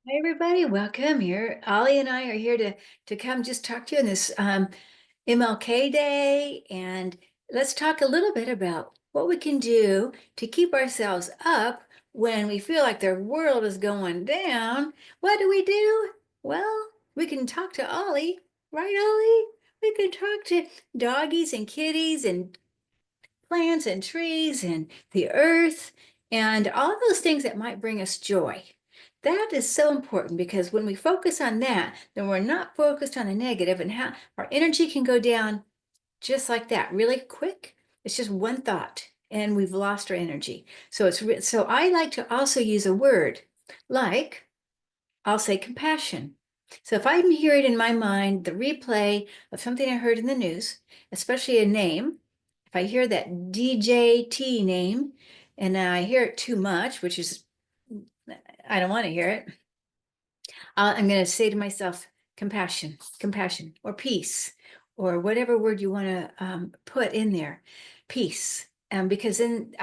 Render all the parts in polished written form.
Hi, everybody. Welcome here. Ollie and I are here to come just talk to you on this MLK Day, and let's talk a little bit about what we can do to keep ourselves up when we feel like the world is going down. What do we do? Well, we can talk to Ollie, right, Ollie? We can talk to doggies and kitties and plants and trees and the earth and all those things that might bring us joy. That is so important because when we focus on that, then we're not focused on the negative and how our energy can go down just like that, really quick. It's just one thought and we've lost our energy. So I like to also use a word like I'll say compassion. So if I'm hearing in my mind the replay of something I heard in the news, especially a name, if I hear that DJT name and I hear it too much, which is, I don't want to hear it, I'm going to say to myself, compassion, compassion, or peace, or whatever word you want to put in there, peace. Because then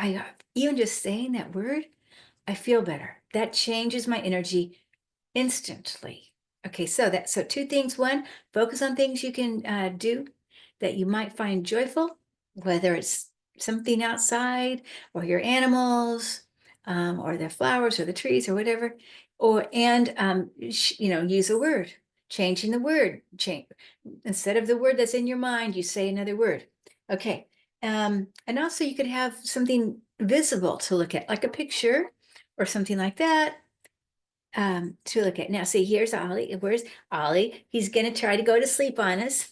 even just saying that word, I feel better. That changes my energy instantly. Okay, so two things. One, focus on things you can do that you might find joyful, whether it's something outside or your animals, or the flowers or the trees or whatever, or and use a word, changing the word, change instead of the word that's in your mind, you say another word. Okay, and also you could have something visible to look at, like a picture or something like that, to look at. Now, see, here's Ollie. Where's Ollie? He's gonna try to go to sleep on us.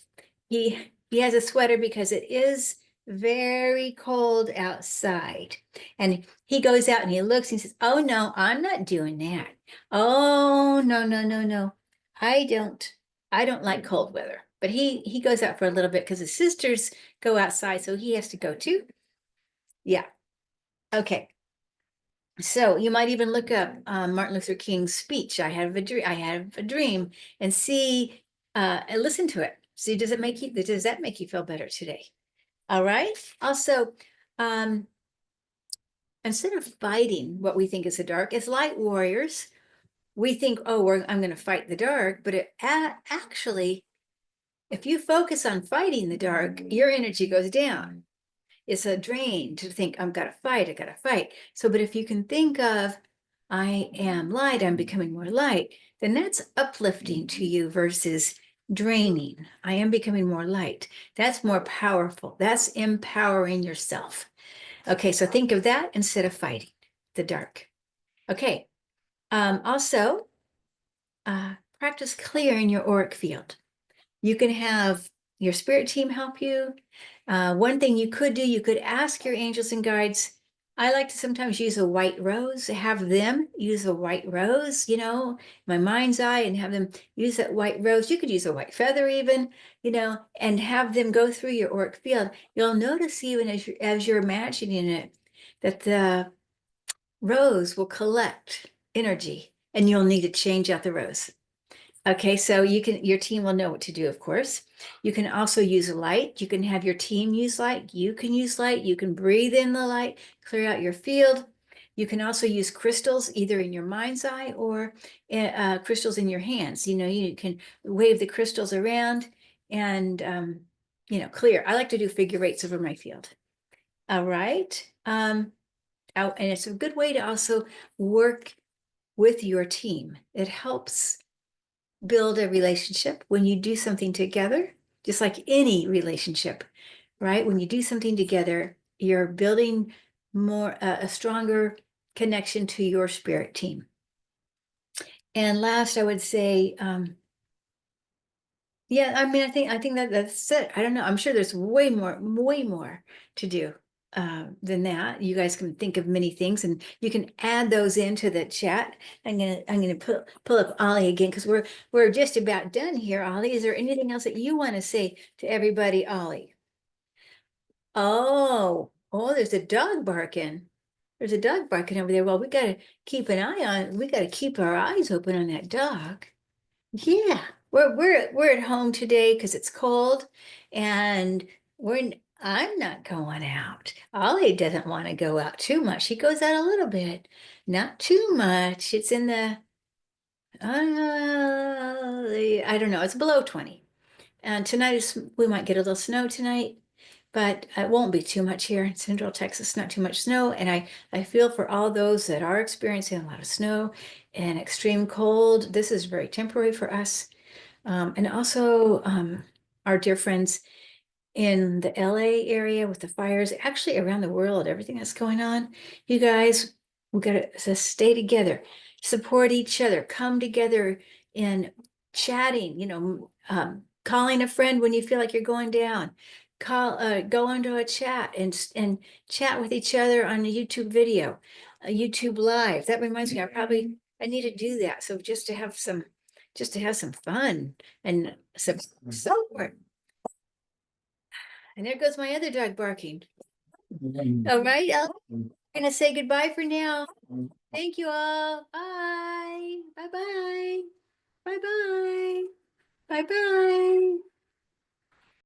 He has a sweater because it is very cold outside. And he goes out and he looks and he says, "Oh no, I'm not doing that. Oh no, no, no, no. I don't I don't like cold weather." But he goes out for a little bit because his sisters go outside, so he has to go too. Yeah. Okay. So you might even look up Martin Luther King's speech. I have a dream, and see and listen to it. See, does that make you feel better today? All right. Also, um, instead of fighting what we think is the dark, as light warriors, we think, oh, I'm going to fight the dark, but actually, if you focus on fighting the dark, your energy goes down. It's a drain to think, I've got to fight, I got to fight. So, but if you can think of, I am light, I'm becoming more light, then that's uplifting to you versus draining. I am becoming more light. That's more powerful. That's empowering yourself. Okay, so think of that instead of fighting the dark. Okay, also practice clearing your auric field. You can have your spirit team help you. One thing you could do, you could ask your angels and guides. I like to sometimes use a white rose, have them use a white rose, my mind's eye, and have them use that white rose. You could use a white feather even, and have them go through your auric field. You'll notice even as you're imagining it, that the rose will collect energy and you'll need to change out the rose. Okay, so your team will know what to do, of course. You can also use light. You can have your team use light. You can use light. You can breathe in the light, clear out your field. You can also use crystals either in your mind's eye or crystals in your hands. You can wave the crystals around and, clear. I like to do figure eights over my field. All right. And it's a good way to also work with your team. It helps build a relationship when you do something together, just like any relationship, right? When you do something together, you're building a stronger connection to your spirit team. And last, I would say, yeah, I mean, I think that's it. I don't know. I'm sure there's way more to do than that. You guys can think of many things, and you can add those into the chat. I'm gonna pull up Ollie again because we're just about done here. Ollie, is there anything else that you want to say to everybody, Ollie? Oh, there's a dog barking. There's a dog barking over there. Well, we got to keep an eye on. We got to keep our eyes open on that dog. Yeah, we're at home today because it's cold, and I'm not going out. Ollie doesn't want to go out too much. He goes out a little bit, not too much. It's in the I don't know. It's below 20. And tonight we might get a little snow tonight, but it won't be too much here in Central Texas, not too much snow. And I feel for all those that are experiencing a lot of snow and extreme cold. This is very temporary for us. And also our dear friends in the LA area with the fires, actually around the world, everything that's going on. You guys, we got to stay together, support each other, come together in chatting, calling a friend when you feel like you're going down. Go into a chat and chat with each other on a YouTube video, a YouTube live. That reminds me, I need to do that. So just to have some fun and some support. And there goes my other dog barking. All right, I'm gonna say goodbye for now. Thank you all. Bye. Bye bye. Bye bye. Bye bye.